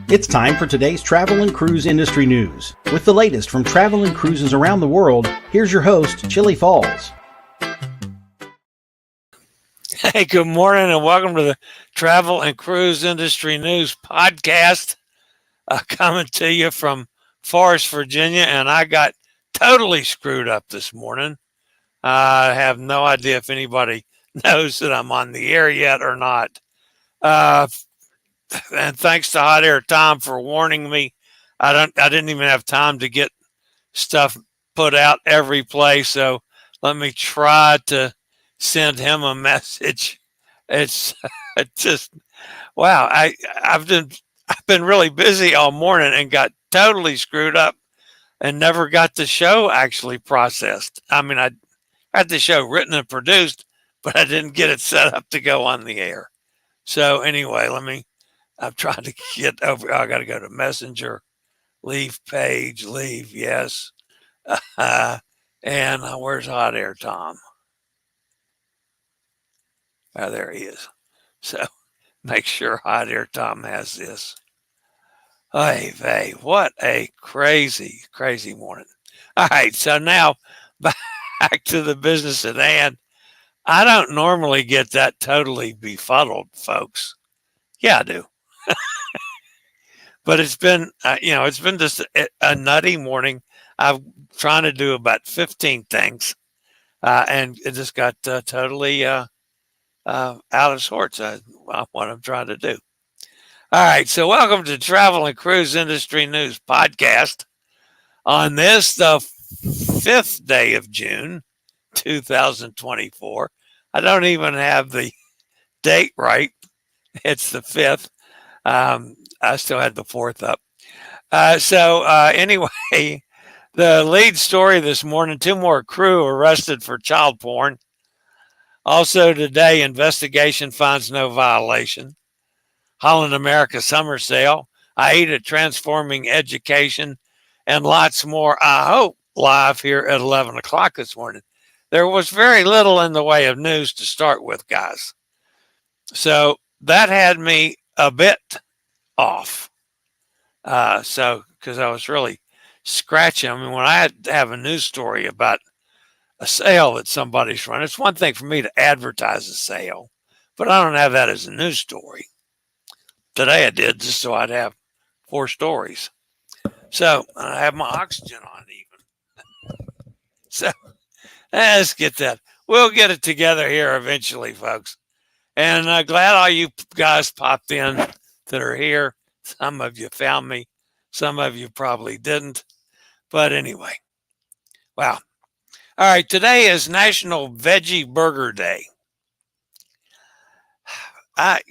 It's time for today's travel and cruise industry news. With the latest from travel and cruises around the world, here's your host, Chillie Falls. Hey, good morning and welcome to the Travel and Cruise Industry News Podcast. Coming to you from Forest, Virginia, and I got totally screwed up this morning. I have no idea if anybody knows that I'm on the air yet or not. And thanks to Hot Air Tom for warning me. I didn't even have time to get stuff put out every place, so let me try to send him a message. It's just wow. I've been really busy all morning and got totally screwed up and never got the show actually processed. I mean, I had the show written and produced, but I didn't get it set up to go on the air. So anyway, I'm trying to get over. I got to go to Messenger, leave page, leave, yes. And where's Hot Air Tom? Oh, there he is. So make sure Hot Air Tom has this. Hey, what a crazy, crazy morning. All right, so now back to the business at hand. I don't normally get that totally befuddled, folks. Yeah, I do. But it's been, it's been just a nutty morning. I'm trying to do about 15 things, and it just got totally out of sorts. What I'm trying to do. All right, so welcome to Travel and Cruise Industry News Podcast. On this, the 5th day of June, 2024. I don't even have the date right. It's the 5th. I still had the 4th up. Anyway, the lead story this morning, 2 more crew arrested for child porn. Also today, investigation finds no violation. Holland America Summer Sale, AIDA Transforming Education, and lots more, I hope, live here at 11 o'clock this morning. There was very little in the way of news to start with, guys. So that had me a bit off. Because I was really scratching. I mean, when I had to have a news story about a sale that somebody's running, it's one thing for me to advertise a sale, but I don't have that as a news story. Today I did just so I'd have 4 stories. So I have my oxygen on even. So let's get that. We'll get it together here eventually, folks. And glad all you guys popped in that are here. Some of you found me. Some of you probably didn't. But anyway, wow. All right, today is National Veggie Burger Day. I've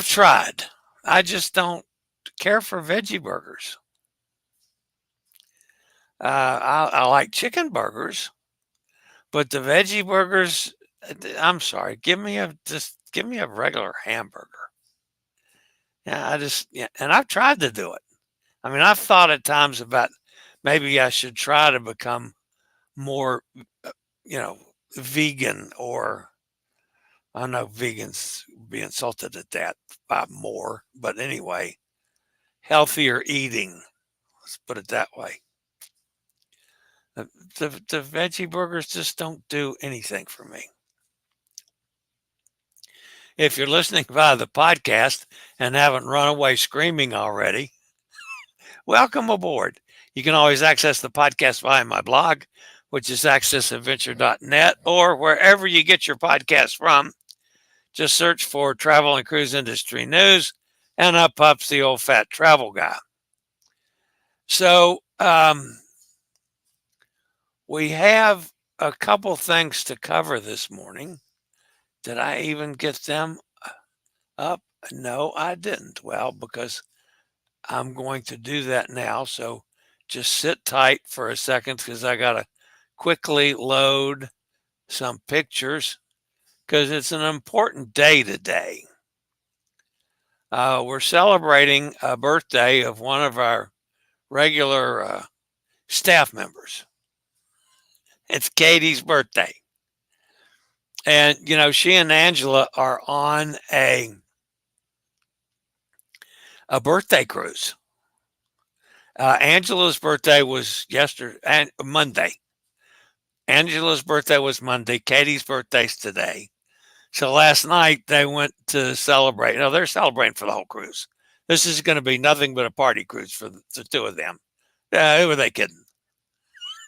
tried. I just don't care for veggie burgers. I like chicken burgers, but the veggie burgers, I'm sorry, give me a regular hamburger. Yeah, and I've tried to do it. I mean, I've thought at times about maybe I should try to become more, vegan, or I know vegans be insulted at that by more, but anyway, healthier eating. Let's put it that way. The veggie burgers just don't do anything for me. If you're listening via the podcast and haven't run away screaming already, welcome aboard. You can always access the podcast via my blog, which is accessadventure.net, or wherever you get your podcast from. Just search for Travel and Cruise Industry News, and up pops the old fat travel guy. So we have a couple things to cover this morning. Did I even get them up? No, I didn't. Well, because I'm going to do that now. So just sit tight for a second, because I got to quickly load some pictures, because it's an important day today. We're celebrating a birthday of one of our regular staff members. It's Katie's birthday. And, she and Angela are on a a birthday cruise. Angela's birthday was yesterday and Monday. Angela's birthday was Monday. Katie's birthday's today. So last night they went to celebrate. No, they're celebrating for the whole cruise. This is going to be nothing but a party cruise for the two of them. Who are they kidding?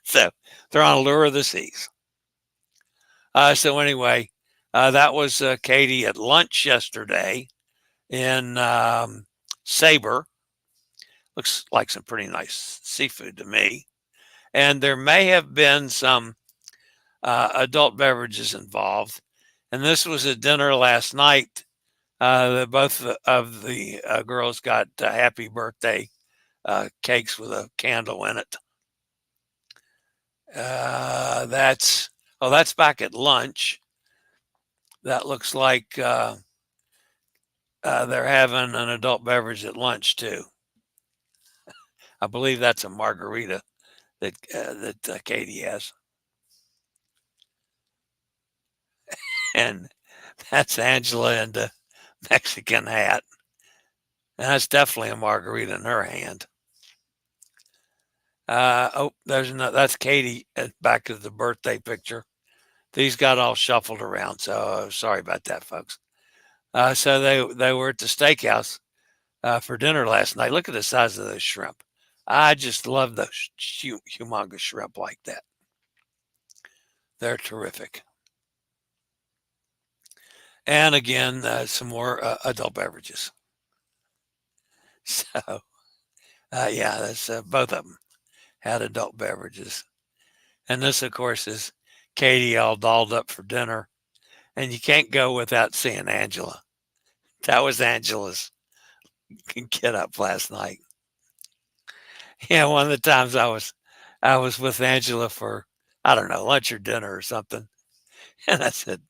So they're on Lure of the Seas. So anyway, that was Katie at lunch yesterday in Sabre. Looks like some pretty nice seafood to me. And there may have been some adult beverages involved. And this was a dinner last night. Both of the girls got happy birthday cakes with a candle in it. That's back at lunch. That looks like they're having an adult beverage at lunch too. I believe that's a margarita that Katie has, and that's Angela in the Mexican hat. And that's definitely a margarita in her hand. That's Katie back to the birthday picture. These got all shuffled around, so sorry about that, folks. So they were at the steakhouse for dinner last night. Look at the size of those shrimp. I just love those humongous shrimp like that. They're terrific. And again, some more adult beverages. So, yeah, that's both of them had adult beverages. And this, of course, is Katie all dolled up for dinner. And you can't go without seeing Angela. That was Angela's get up last night. Yeah, one of the times I was with Angela for, I don't know, lunch or dinner or something. And I said,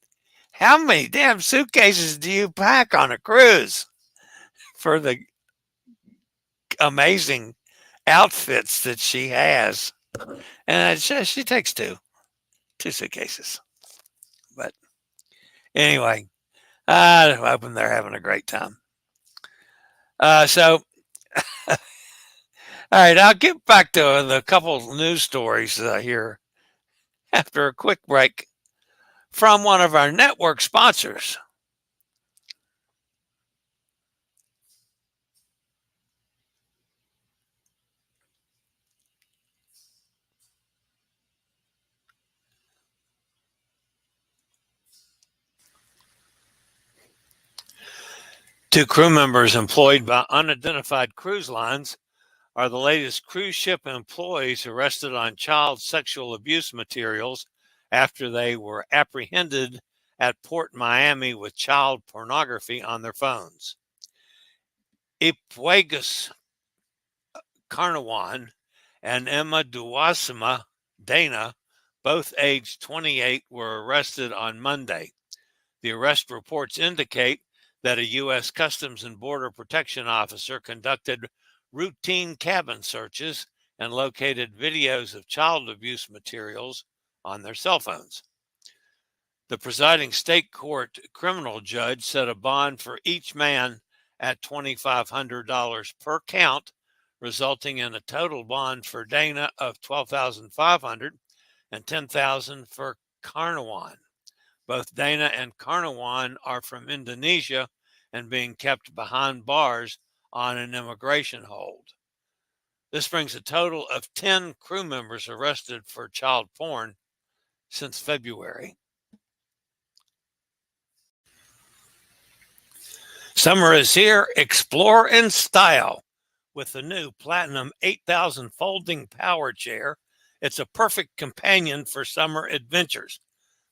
how many damn suitcases do you pack on a cruise for the amazing outfits that she has? And she takes two suitcases. But anyway, I hope they're having a great time. So, all right, I'll get back to the couple of news stories here after a quick break from one of our network sponsors. Two crew members employed by unidentified cruise lines are the latest cruise ship employees arrested on child sexual abuse materials after they were apprehended at Port Miami with child pornography on their phones. Ipwegus Carnawan and Emma Duwasima Dana, both aged 28, were arrested on Monday. The arrest reports indicate that a U.S. Customs and Border Protection officer conducted routine cabin searches and located videos of child abuse materials on their cell phones. The presiding state court criminal judge set a bond for each man at $2,500 per count, resulting in a total bond for Dana of $12,500 and $10,000 for Carnawan. Both Dana and Carnawan are from Indonesia and being kept behind bars on an immigration hold. This brings a total of 10 crew members arrested for child porn since February. Summer is here. Explore in style with the new Platinum 8000 folding power chair. It's a perfect companion for summer adventures.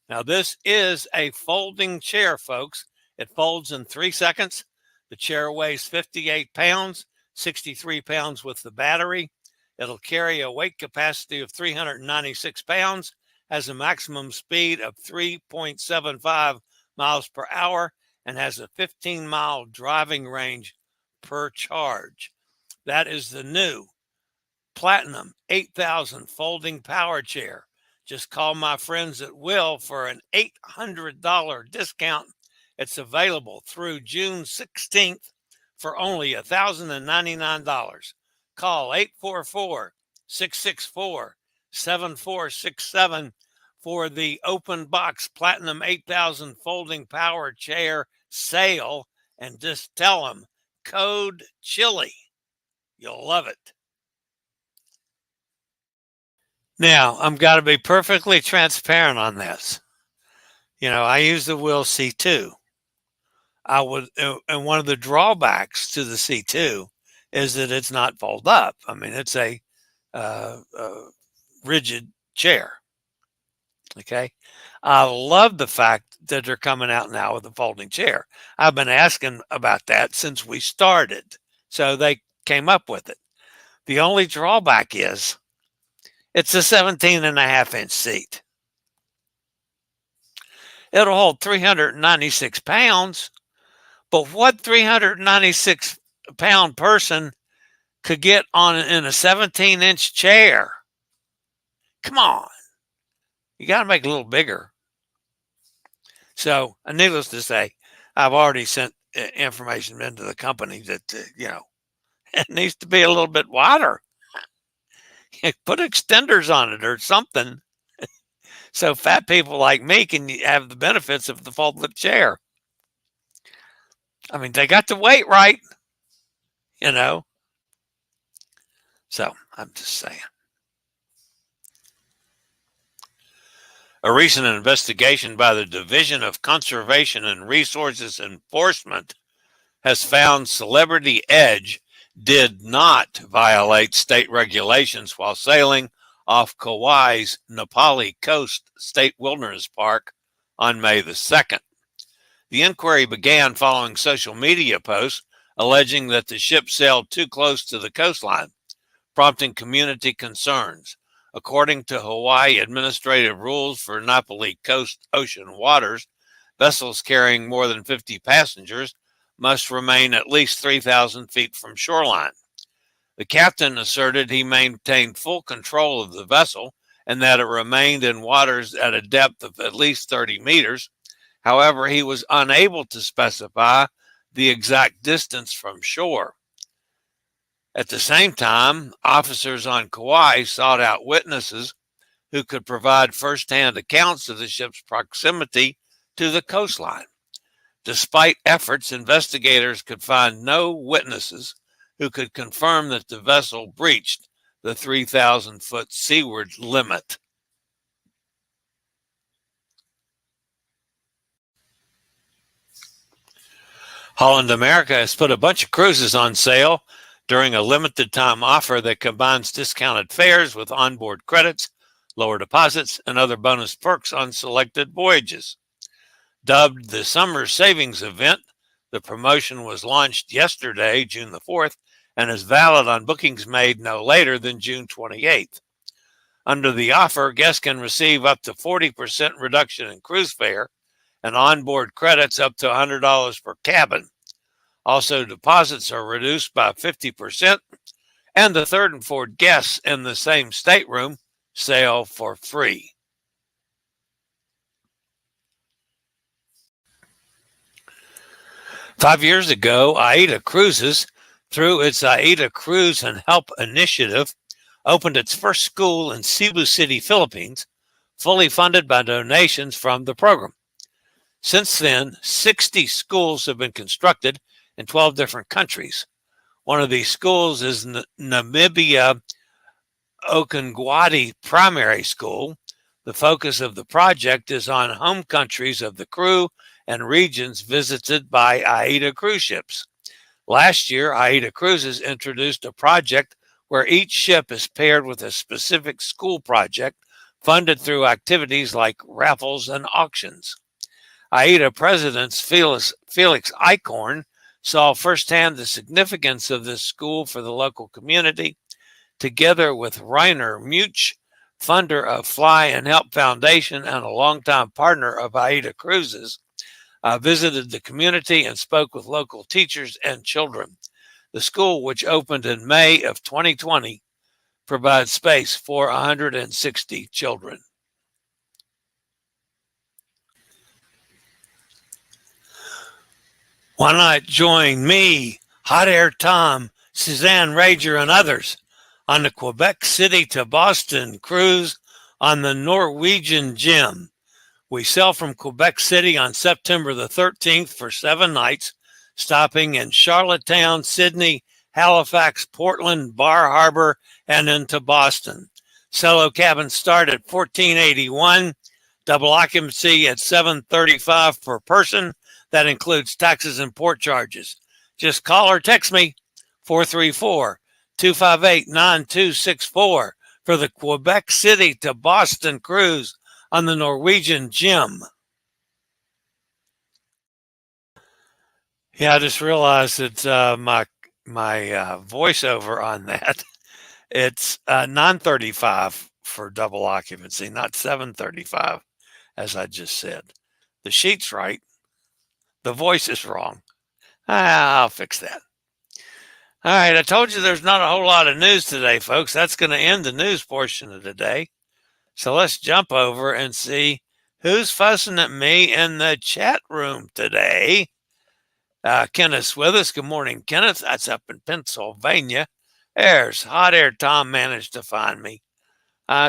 Now, this is a folding chair, folks. It folds in 3 seconds. The chair weighs 58 pounds, 63 pounds with the battery. It'll carry a weight capacity of 396 pounds, has a maximum speed of 3.75 miles per hour, and has a 15-mile driving range per charge. That is the new Platinum 8000 folding power chair. Just call my friends at Will for an $800 discount. It's available through June 16th for only $1,099. Call 844-664-7467 for the open box Platinum 8000 folding power chair sale, and just tell them code Chillie. You'll love it. Now, I'm got to be perfectly transparent on this. I use the wheel C2. And one of the drawbacks to the C2 is that it's not fold up. I mean, it's a rigid chair. Okay. I love the fact that they're coming out now with a folding chair. I've been asking about that since we started. So they came up with it. The only drawback is it's a 17.5-inch seat. It'll hold 396 pounds, but what 396-pound person could get in a 17-inch chair? Come on. You got to make it a little bigger. So, needless to say, I've already sent information into the company that, it needs to be a little bit wider. Put extenders on it or something so fat people like me can have the benefits of the fold-up chair. I mean, they got the weight right, So, I'm just saying. A recent investigation by the Division of Conservation and Resources Enforcement has found Celebrity Edge did not violate state regulations while sailing off Kauai's Napali Coast State Wilderness Park on May the 2nd. The inquiry began following social media posts alleging that the ship sailed too close to the coastline, prompting community concerns. According to Hawaii administrative rules for Napali Coast ocean waters, vessels carrying more than 50 passengers must remain at least 3,000 feet from shoreline. The captain asserted he maintained full control of the vessel and that it remained in waters at a depth of at least 30 meters. However, he was unable to specify the exact distance from shore. At the same time, officers on Kauai sought out witnesses who could provide firsthand accounts of the ship's proximity to the coastline. Despite efforts, investigators could find no witnesses who could confirm that the vessel breached the 3,000-foot seaward limit. Holland America has put a bunch of cruises on sale during a limited time offer that combines discounted fares with onboard credits, lower deposits, and other bonus perks on selected voyages. Dubbed the Summer Savings Event, the promotion was launched yesterday, June the 4th, and is valid on bookings made no later than June 28th. Under the offer, guests can receive up to 40% reduction in cruise fare and onboard credits up to $100 per cabin. Also, deposits are reduced by 50%, and the third and fourth guests in the same stateroom sail for free. Five years ago, AIDA Cruises, through its AIDA Cruise and Help Initiative, opened its first school in Cebu City, Philippines, fully funded by donations from the program. Since then, 60 schools have been constructed in 12 different countries. One of these schools is Namibia Okungwadi Primary School. The focus of the project is on home countries of the crew and regions visited by AIDA cruise ships. Last year, AIDA Cruises introduced a project where each ship is paired with a specific school project funded through activities like raffles and auctions. AIDA President Felix Eichhorn saw firsthand the significance of this school for the local community. Together with Rainer Much, funder of Fly and Help Foundation and a longtime partner of AIDA Cruises, visited the community and spoke with local teachers and children. The school, which opened in May of 2020, provides space for 160 children. Why not join me, Hot Air Tom, Suzanne Rager, and others on the Quebec City to Boston cruise on the Norwegian Gem. We sail from Quebec City on September the 13th for 7 nights, stopping in Charlottetown, Sydney, Halifax, Portland, Bar Harbor, and into Boston. Solo cabins start at $14.81, double occupancy at $7.35 per person. That includes taxes and port charges. Just call or text me 434-258-9264 for the Quebec City to Boston cruise on the Norwegian Gem. Yeah, I just realized that my voiceover on that, it's 935 for double occupancy, not 735, as I just said. The sheet's right. The voice is wrong. I'll fix that. All right, I told you there's not a whole lot of news today, folks. That's going to end the news portion of the day. So let's jump over and see who's fussing at me in the chat room today. Kenneth's with us. Good morning, Kenneth. That's up in Pennsylvania. There's Hot Air Tom managed to find me.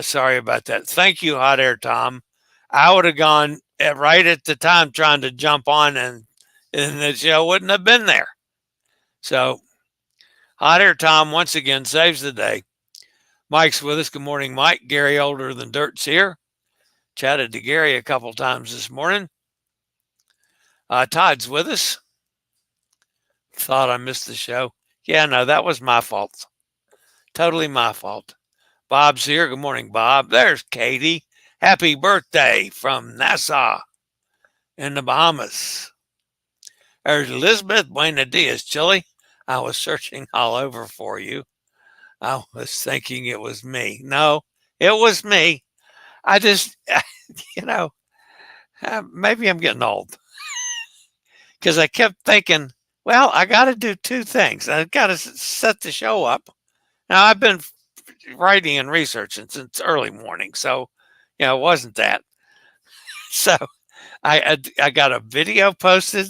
Sorry about that. Thank you, Hot Air Tom. I would have gone right at the time trying to jump on and the show wouldn't have been there. So Hot Air Tom once again saves the day. Mike's with us. Good morning, Mike. Gary Older Than Dirt's here. Chatted to Gary a couple times this morning. Todd's with us. Thought I missed the show. Yeah, no, that was my fault. Totally my fault. Bob's here. Good morning, Bob. There's Katie. Happy birthday from Nassau in the Bahamas. There's Elizabeth. Buena dias, Chillie. I was searching all over for you. I was thinking it was me. No, it was me. I just, maybe I'm getting old. Because I kept thinking, well, I got to do 2 things. I got to set the show up. Now, I've been writing and researching since early morning. So, it wasn't that. So I got a video posted.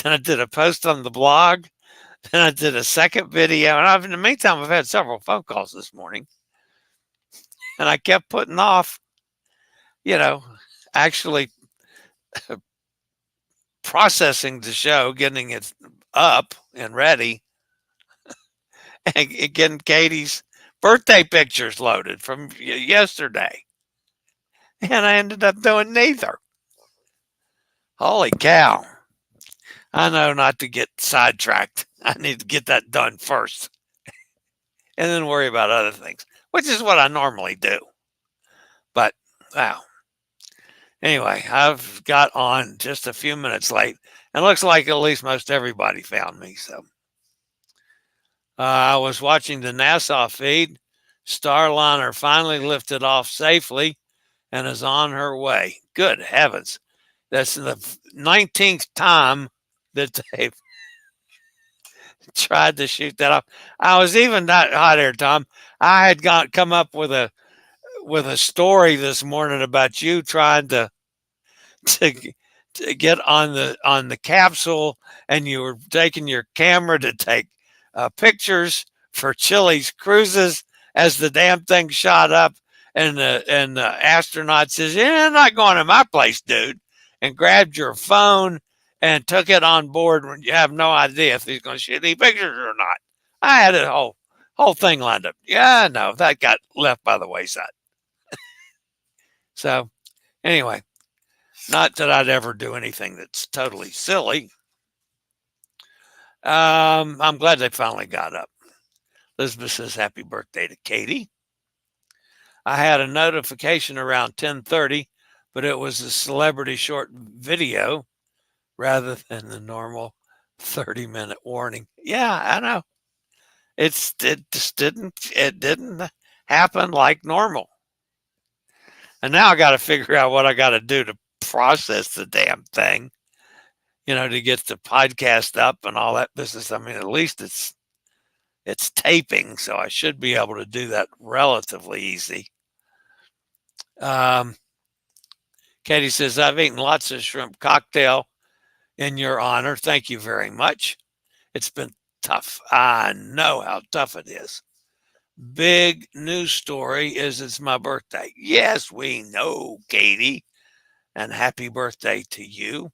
Then I did a post on the blog. Then I did a second video. And in the meantime, I've had several phone calls this morning. And I kept putting off, actually processing the show, getting it up and ready, and getting Katie's birthday pictures loaded from yesterday. And I ended up doing neither. Holy cow. I know not to get sidetracked. I need to get that done first and then worry about other things, which is what I normally do. But, wow. Anyway, I've got on just a few minutes late, and looks like at least most everybody found me. So I was watching the Nassau feed. Starliner finally lifted off safely and is on her way. Good heavens. That's the 19th time that they've tried to shoot that off. I was even not Hot Air Tom. I had come up with a story this morning about you trying to get on the capsule, and you were taking your camera to take pictures for Chillie's cruises as the damn thing shot up, and the astronaut says, "Yeah, I'm not going to my place, dude," and grabbed your phone and took it on board when you have no idea if he's going to shoot any pictures or not. I had a whole thing lined up. Yeah, no, that got left by the wayside. So anyway, not that I'd ever do anything that's totally silly. I'm glad they finally got up. Elizabeth says happy birthday to Katie. I had a notification around 10:30, but it was a celebrity short video rather than the normal 30-minute warning. Yeah, I know. It just didn't happen like normal. And now I got to figure out what I got to do to process the damn thing, to get the podcast up and all that business. I mean, at least it's taping, so I should be able to do that relatively easy. Katie says, I've eaten lots of shrimp cocktail in your honor. Thank you very much. It's been tough. I know how tough it is. Big news story is it's my birthday. Yes, we know, Katie. And happy birthday to you.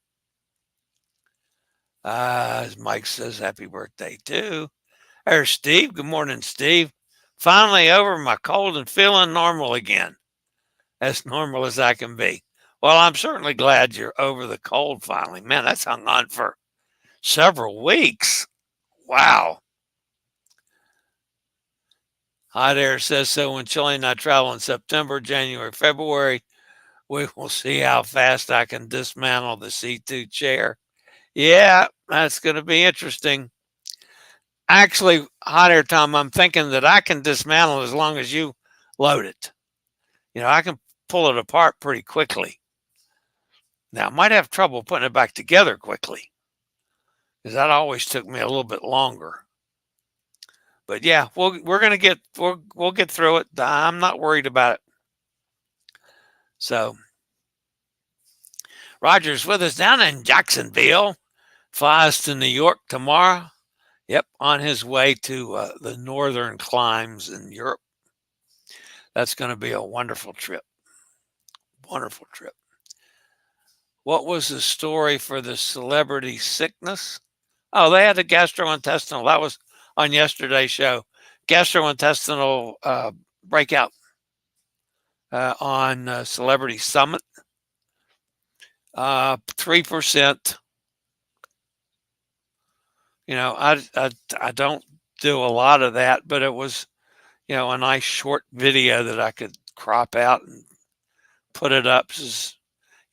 Mike says happy birthday too. There's Steve. Good morning, Steve. Finally over my cold and feeling normal again. As normal as I can be. Well, I'm certainly glad you're over the cold finally. Man, that's hung on for several weeks. Wow. Hot Air says so. When Chillie and I travel in September, January, February, we will see how fast I can dismantle the C2 chair. Yeah, that's going to be interesting. Actually, Hot Air Tom, I'm thinking that I can dismantle as long as you load it. I can pull it apart pretty quickly. Now, I might have trouble putting it back together quickly because that always took me a little bit longer. But yeah, we're gonna we'll get through it. I'm not worried about it. So, Roger's with us down in Jacksonville. Flies to New York tomorrow. Yep, on his way to the northern climes in Europe. That's going to be a wonderful trip. Wonderful trip. What was the story for the celebrity sickness? Oh, they had a gastrointestinal. That was on yesterday's show. Gastrointestinal breakout on Celebrity Summit. 3%. I don't do a lot of that, but it was, a nice short video that I could crop out and put it up.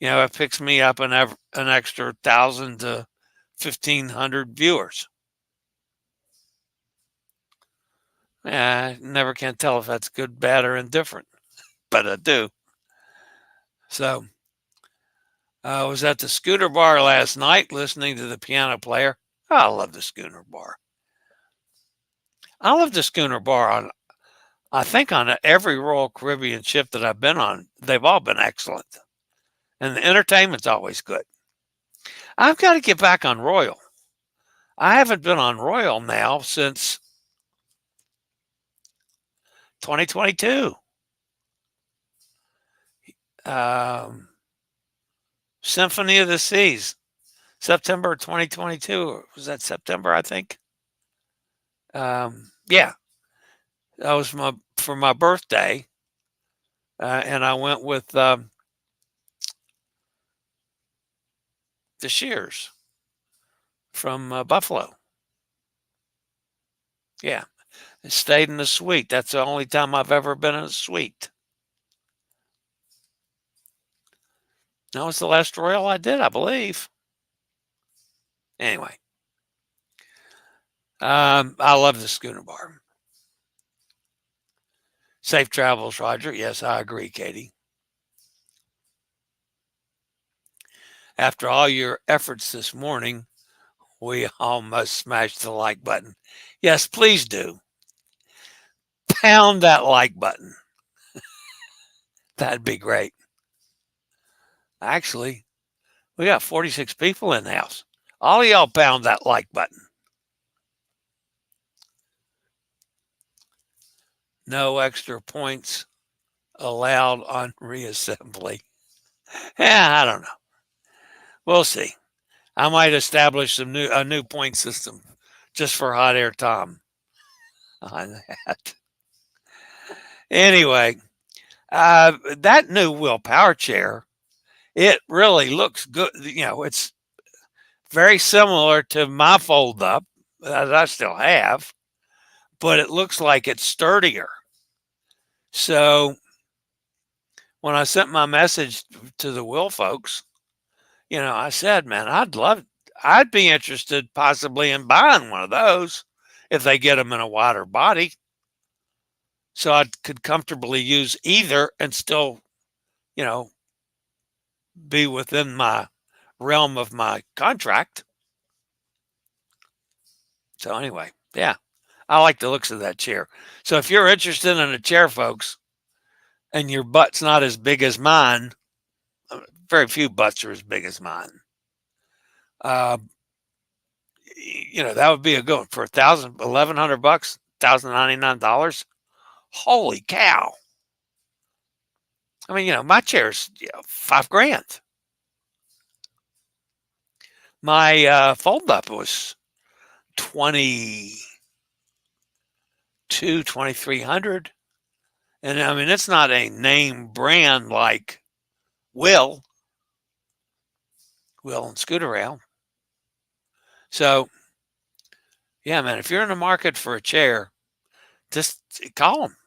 It picks me up an extra 1,000 to 1,500 viewers. I never can tell if that's good, bad, or indifferent, but I do. So I was at the Scooter Bar last night listening to the piano player. Oh, I love the Schooner Bar. I love the Schooner Bar I think on every Royal Caribbean ship that I've been on, they've all been excellent. And the entertainment's always good. I've got to get back on Royal. I haven't been on Royal now since 2022. Symphony of the Seas, September 2022. Was that September, I think? Yeah. That was for my birthday. And I went with the Shears from Buffalo. Yeah. I stayed in the suite. That's the only time I've ever been in a suite. That was the last Royal I did, I believe. Anyway. I love the Schooner Bar. Safe travels, Roger. Yes, I agree, Katie. After all your efforts this morning, we all must smash the like button. Yes, please do. Pound that like button. That'd be great. Actually, we got 46 people in the house. All of y'all pound that like button. No extra points allowed on reassembly. Yeah, I don't know. We'll see. I might establish a new point system just for Hot Air Tom on that. Anyway, that new wheel power chair, it really looks good. It's very similar to my fold up that I still have, but it looks like it's sturdier. So when I sent my message to the Will folks, I said, man, I'd be interested possibly in buying one of those if they get them in a wider body. So I could comfortably use either and still, be within my realm of my contract. So anyway, yeah, I like the looks of that chair. So if you're interested in a chair, folks, and your butt's not as big as mine, very few butts are as big as mine. that would be a good one for $1,100, $1,099. Holy cow! I mean, my chair's $5,000. My fold up was 2,300, and I mean it's not a name brand like Will and Scooter. So yeah, man, if you're in the market for a chair, just call them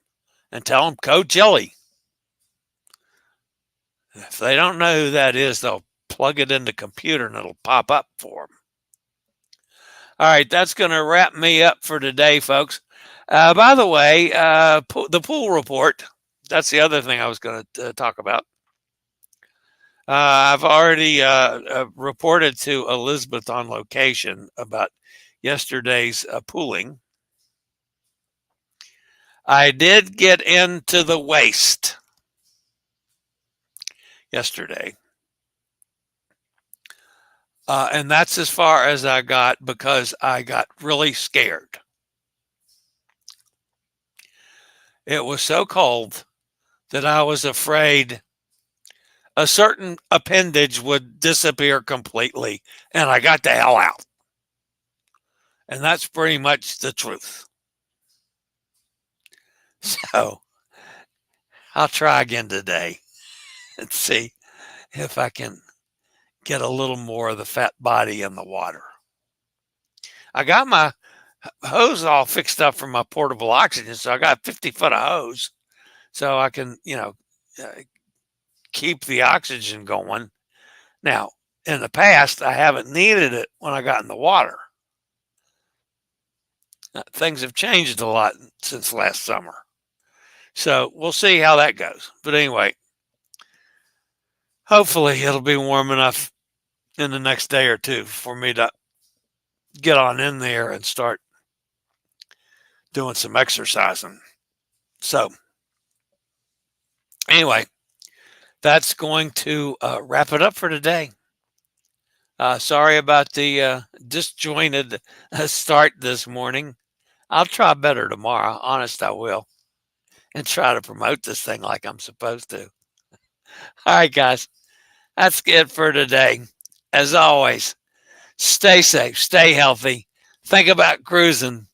and tell them code Chillie. If they don't know who that is, they'll plug it in the computer and it'll pop up for them. All right, that's going to wrap me up for today, folks. By the way, the pool report, that's the other thing I was going to talk about. I've already reported to Elizabeth on location about yesterday's pooling. I did get into the waist yesterday. And that's as far as I got because I got really scared. It was so cold that I was afraid a certain appendage would disappear completely, and I got the hell out. And that's pretty much the truth. So I'll try again today and see if I can get a little more of the fat body in the water. I got my hose all fixed up for my portable oxygen, so I got 50 foot of hose so I can, keep the oxygen going. Now, in the past, I haven't needed it when I got in the water. Things have changed a lot since last summer. So we'll see how that goes. But anyway, hopefully it'll be warm enough in the next day or two for me to get on in there and start doing some exercising. So anyway, that's going to wrap it up for today. Sorry about the disjointed start this morning. I'll try better tomorrow. Honest, I will. And try to promote this thing like I'm supposed to. All right, guys. That's it for today. As always, stay safe, stay healthy. Think about cruising.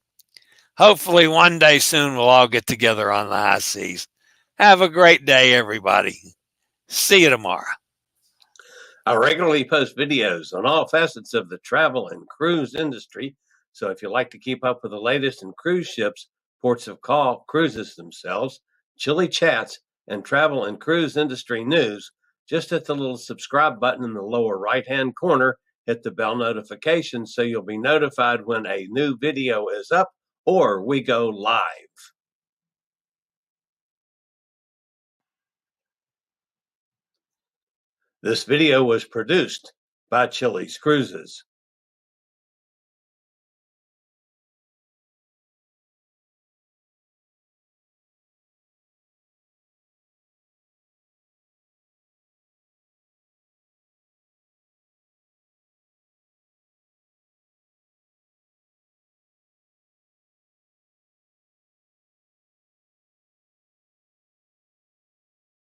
Hopefully, one day soon we'll all get together on the high seas. Have a great day, everybody. See you tomorrow. I regularly post videos on all facets of the travel and cruise industry. So if you like to keep up with the latest in cruise ships, ports of call, cruises themselves, Chillie chats, and travel and cruise industry news, just hit the little subscribe button in the lower right-hand corner, hit the bell notification so you'll be notified when a new video is up or we go live. This video was produced by Chilliescruises.